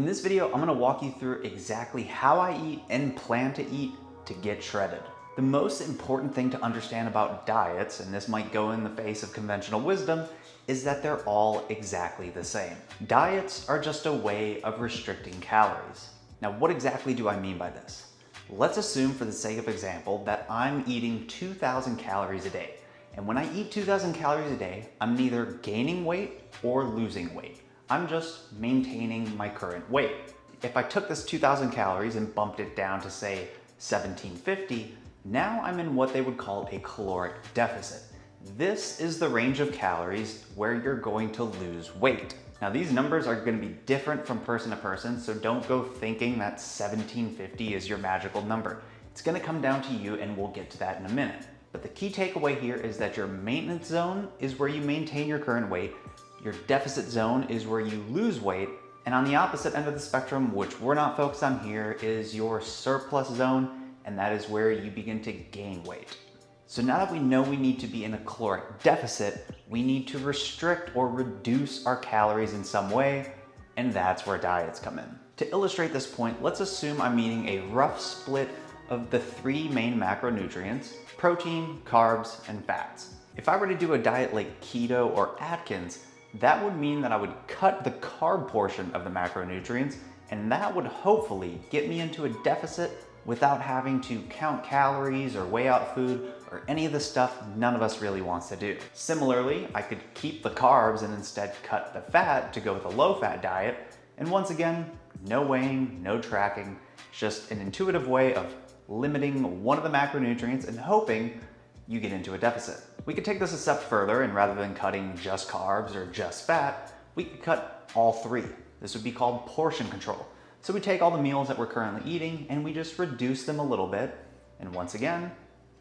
In this video, I'm gonna walk you through exactly how I eat and plan to eat to get shredded. The most important thing to understand about diets, and this might go in the face of conventional wisdom, is that they're all exactly the same. Diets are just a way of restricting calories. Now, what exactly do I mean by this? Let's assume, for the sake of example, that I'm eating 2,000 calories a day. And when I eat 2,000 calories a day, I'm neither gaining weight or losing weight. I'm just maintaining my current weight. If I took this 2,000 calories and bumped it down to, say, 1,750, now I'm in what they would call a caloric deficit. This is the range of calories where you're going to lose weight. Now, these numbers are going to be different from person to person, so don't go thinking that 1,750 is your magical number. It's going to come down to you, and we'll get to that in a minute. But the key takeaway here is that your maintenance zone is where you maintain your current weight, your deficit zone is where you lose weight, and on the opposite end of the spectrum, which we're not focused on here, is your surplus zone, and that is where you begin to gain weight. So now that we know we need to be in a caloric deficit, we need to restrict or reduce our calories in some way, and that's where diets come in. To illustrate this point, let's assume I'm eating a rough split of the three main macronutrients: protein, carbs, and fats. If I were to do a diet like keto or Atkins, that would mean that I would cut the carb portion of the macronutrients, and that would hopefully get me into a deficit without having to count calories or weigh out food or any of the stuff none of us really wants to do. Similarly, I could keep the carbs and instead cut the fat to go with a low-fat diet, and once again, no weighing, no tracking, just an intuitive way of limiting one of the macronutrients and hoping you get into a deficit. We could take this a step further, and rather than cutting just carbs or just fat, we could cut all three. This would be called portion control. So we take all the meals that we're currently eating and we just reduce them a little bit. And once again,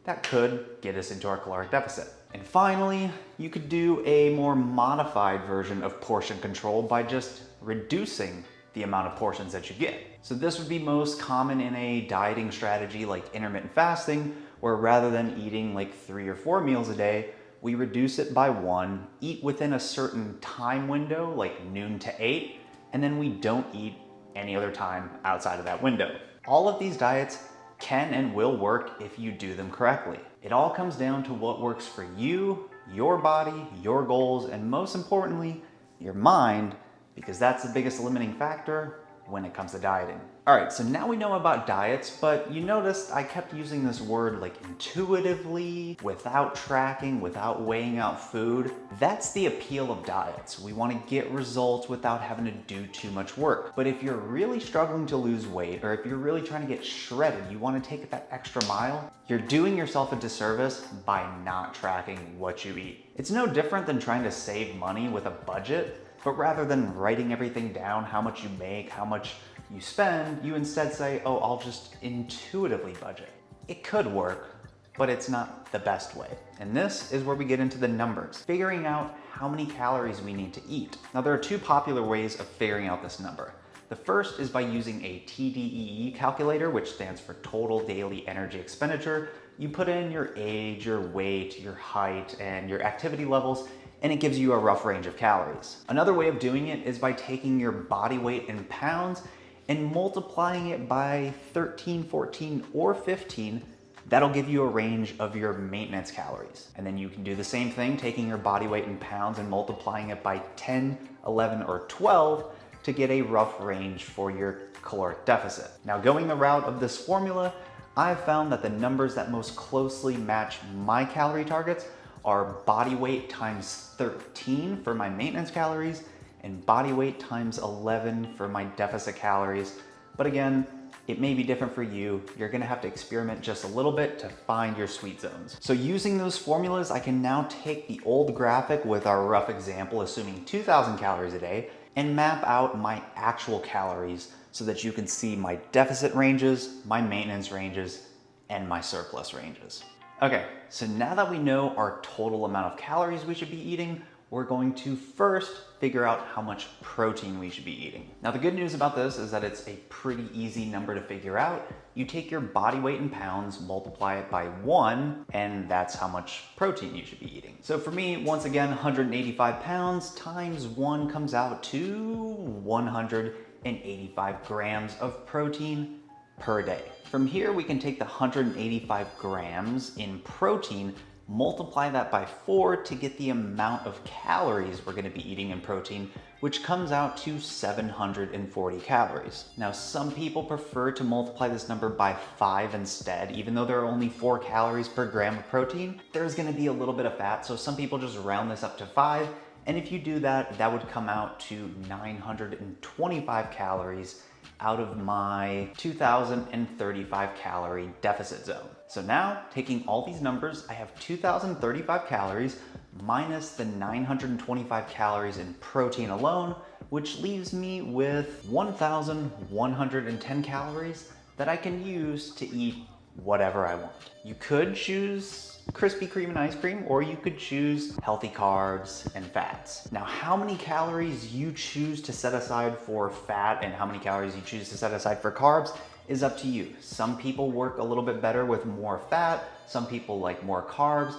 that could get us into our caloric deficit. And finally, you could do a more modified version of portion control by just reducing the amount of portions that you get. So this would be most common in a dieting strategy like intermittent fasting, where rather than eating like 3 or 4 meals a day, we reduce it by 1, eat within a certain time window, like noon to 8, and then we don't eat any other time outside of that window. All of these diets can and will work if you do them correctly. It all comes down to what works for you, your body, your goals, and most importantly, your mind, because that's the biggest limiting factor when it comes to dieting. All right, so now we know about diets, but you noticed I kept using this word like intuitively, without tracking, without weighing out food. That's the appeal of diets. We want to get results without having to do too much work. But if you're really struggling to lose weight, or if you're really trying to get shredded, you want to take it that extra mile, you're doing yourself a disservice by not tracking what you eat. It's no different than trying to save money with a budget, but rather than writing everything down, how much you make, how much you spend, you instead say, oh, I'll just intuitively budget. It could work, but it's not the best way. And this is where we get into the numbers, figuring out how many calories we need to eat. Now, there are two popular ways of figuring out this number. The first is by using a TDEE calculator, which stands for Total Daily Energy Expenditure. You put in your age, your weight, your height, and your activity levels, and it gives you a rough range of calories. Another way of doing it is by taking your body weight in pounds and multiplying it by 13, 14, or 15. That'll give you a range of your maintenance calories. And then you can do the same thing, taking your body weight in pounds and multiplying it by 10, 11, or 12 to get a rough range for your caloric deficit. Now, going the route of this formula, I've found that the numbers that most closely match my calorie targets are body weight times 13 for my maintenance calories and body weight times 11 for my deficit calories. But again, it may be different for you. You're gonna have to experiment just a little bit to find your sweet zones. So using those formulas, I can now take the old graphic with our rough example, assuming 2,000 calories a day, and map out my actual calories so that you can see my deficit ranges, my maintenance ranges, and my surplus ranges. Okay, so now that we know our total amount of calories we should be eating, we're going to first figure out how much protein we should be eating. Now, the good news about this is that it's a pretty easy number to figure out. You take your body weight in pounds, multiply it by 1, and that's how much protein you should be eating. So for me, once again, 185 pounds times 1 comes out to 100 185 grams of protein per day. From here, we can take the 185 grams in protein, multiply that by 4 to get the amount of calories we're gonna be eating in protein, which comes out to 740 calories. Now, some people prefer to multiply this number by 5 instead. Even though there are only 4 calories per gram of protein, there's gonna be a little bit of fat, so some people just round this up to 5, and if you do that, that would come out to 925 calories out of my 2,035 calorie deficit zone. So now, taking all these numbers, I have 2,035 calories minus the 925 calories in protein alone, which leaves me with 1,110 calories that I can use to eat whatever I want. You could choose Krispy Kreme and ice cream, or you could choose healthy carbs and fats. Now, how many calories you choose to set aside for fat and how many calories you choose to set aside for carbs is up to you. Some people work a little bit better with more fat, some people like more carbs.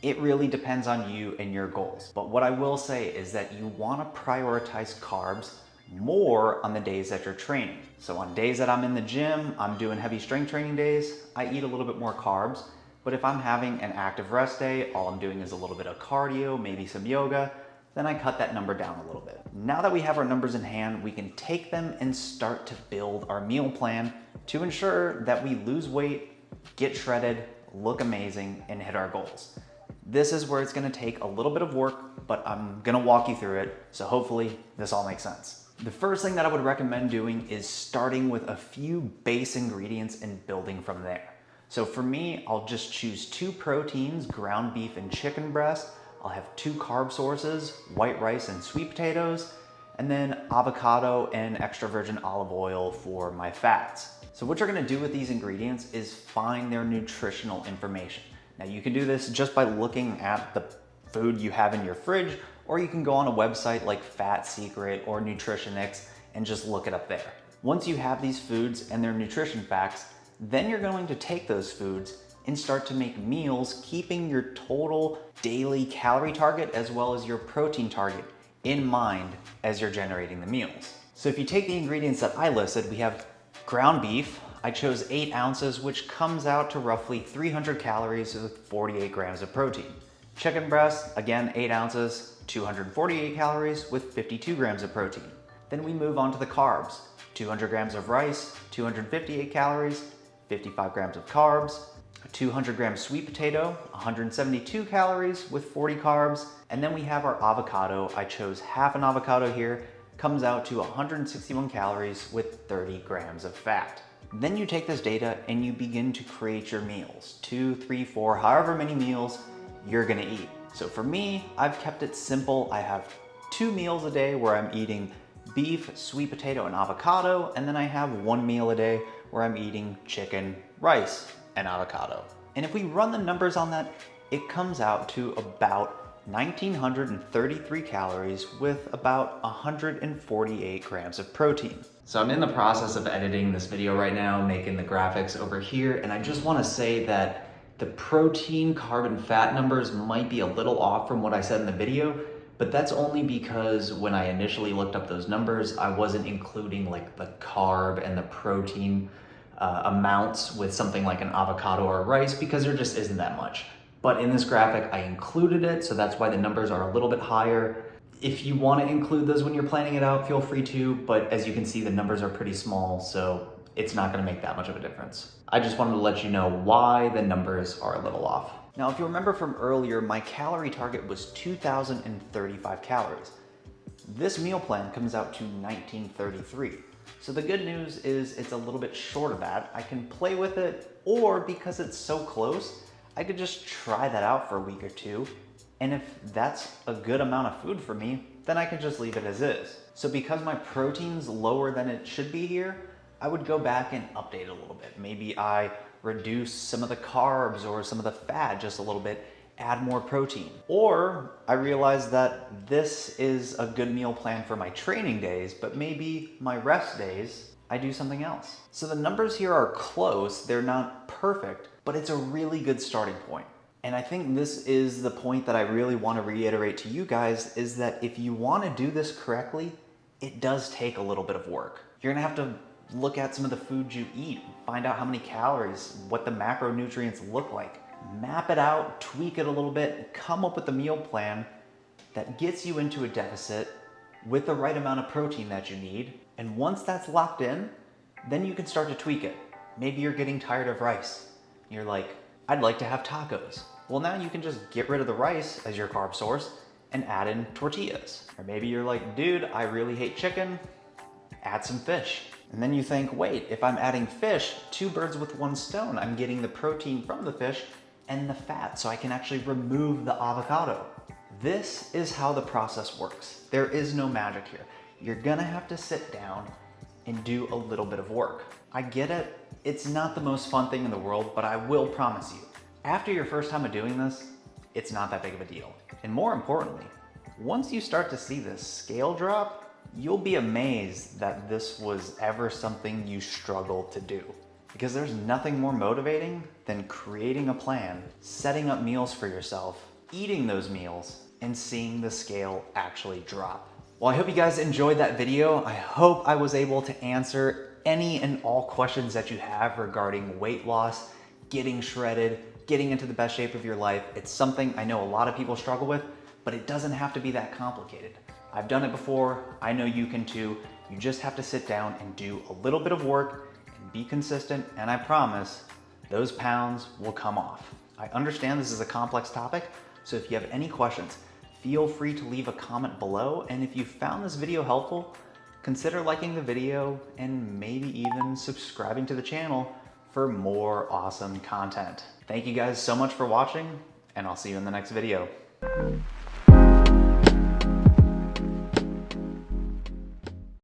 It really depends on you and your goals. But what I will say is that you want to prioritize carbs more on the days that you're training. So on days that I'm in the gym, I'm doing heavy strength training days, I eat a little bit more carbs. But if I'm having an active rest day, all I'm doing is a little bit of cardio, maybe some yoga, then I cut that number down a little bit. Now that we have our numbers in hand, we can take them and start to build our meal plan to ensure that we lose weight, get shredded, look amazing, and hit our goals. This is where it's gonna take a little bit of work, but I'm gonna walk you through it, so hopefully this all makes sense. The first thing that I would recommend doing is starting with a few base ingredients and building from there. So for me, I'll just choose 2 proteins, ground beef and chicken breast. I'll have 2 carb sources, white rice and sweet potatoes, and then avocado and extra virgin olive oil for my fats. So what you're gonna do with these ingredients is find their nutritional information. Now you can do this just by looking at the food you have in your fridge, or you can go on a website like Fat Secret or Nutritionix and just look it up there. Once you have these foods and their nutrition facts, then you're going to take those foods and start to make meals, keeping your total daily calorie target as well as your protein target in mind as you're generating the meals. So if you take the ingredients that I listed, we have ground beef. I chose 8 ounces, which comes out to roughly 300 calories with 48 grams of protein. Chicken breast, again, 8 ounces, 248 calories with 52 grams of protein. Then we move on to the carbs. 200 grams of rice, 258 calories, 55 grams of carbs, a 200 gram sweet potato, 172 calories with 40 carbs, and then we have our avocado. I chose half an avocado here, comes out to 161 calories with 30 grams of fat. Then you take this data and you begin to create your meals, 2, 3, 4, however many meals you're gonna eat. So for me, I've kept it simple. I have 2 meals a day where I'm eating beef, sweet potato, and avocado, and then I have 1 meal a day where I'm eating chicken, rice, and avocado. And if we run the numbers on that, it comes out to about 1,933 calories with about 148 grams of protein. So I'm in the process of editing this video right now, making the graphics over here, and I just wanna say that the protein, carb, and fat numbers might be a little off from what I said in the video, but that's only because when I initially looked up those numbers, I wasn't including like the carb and the protein amounts with something like an avocado or rice, because there just isn't that much. But in this graphic, I included it, so that's why the numbers are a little bit higher. If you want to include those when you're planning it out, feel free to, but as you can see, the numbers are pretty small, so it's not going to make that much of a difference. I just wanted to let you know why the numbers are a little off. Now, if you remember from earlier, my calorie target was 2,035 calories. This meal plan comes out to 1,933. So the good news is it's a little bit short of that. I can play with it, or because it's so close, I could just try that out for a week or 2. And if that's a good amount of food for me, then I can just leave it as is. So because my protein's lower than it should be here, I would go back and update it a little bit. Maybe I reduce some of the carbs or some of the fat just a little bit, add more protein. Or I realize that this is a good meal plan for my training days, but maybe my rest days, I do something else. So the numbers here are close, they're not perfect, but it's a really good starting point. And I think this is the point that I really want to reiterate to you guys, is that if you want to do this correctly, it does take a little bit of work. You're gonna have to look at some of the food you eat, find out how many calories, what the macronutrients look like, map it out, tweak it a little bit, come up with a meal plan that gets you into a deficit with the right amount of protein that you need. And once that's locked in, then you can start to tweak it. Maybe you're getting tired of rice. You're like, I'd like to have tacos. Well, now you can just get rid of the rice as your carb source and add in tortillas. Or maybe you're like, dude, I really hate chicken, add some fish. And then you think, wait, if I'm adding fish, 2 birds with 1 stone, I'm getting the protein from the fish and the fat, so I can actually remove the avocado. This is how the process works. There is no magic here. You're gonna have to sit down and do a little bit of work. I get it, it's not the most fun thing in the world, but I will promise you, after your first time of doing this, it's not that big of a deal. And more importantly, once you start to see this scale drop, you'll be amazed that this was ever something you struggled to do. Because there's nothing more motivating than creating a plan, setting up meals for yourself, eating those meals, and seeing the scale actually drop. Well, I hope you guys enjoyed that video. I hope I was able to answer any and all questions that you have regarding weight loss, getting shredded, getting into the best shape of your life. It's something I know a lot of people struggle with, but it doesn't have to be that complicated. I've done it before, I know you can too. You just have to sit down and do a little bit of work and be consistent, and I promise those pounds will come off. I understand this is a complex topic, so if you have any questions, feel free to leave a comment below, and if you found this video helpful, consider liking the video and maybe even subscribing to the channel for more awesome content. Thank you guys so much for watching, and I'll see you in the next video.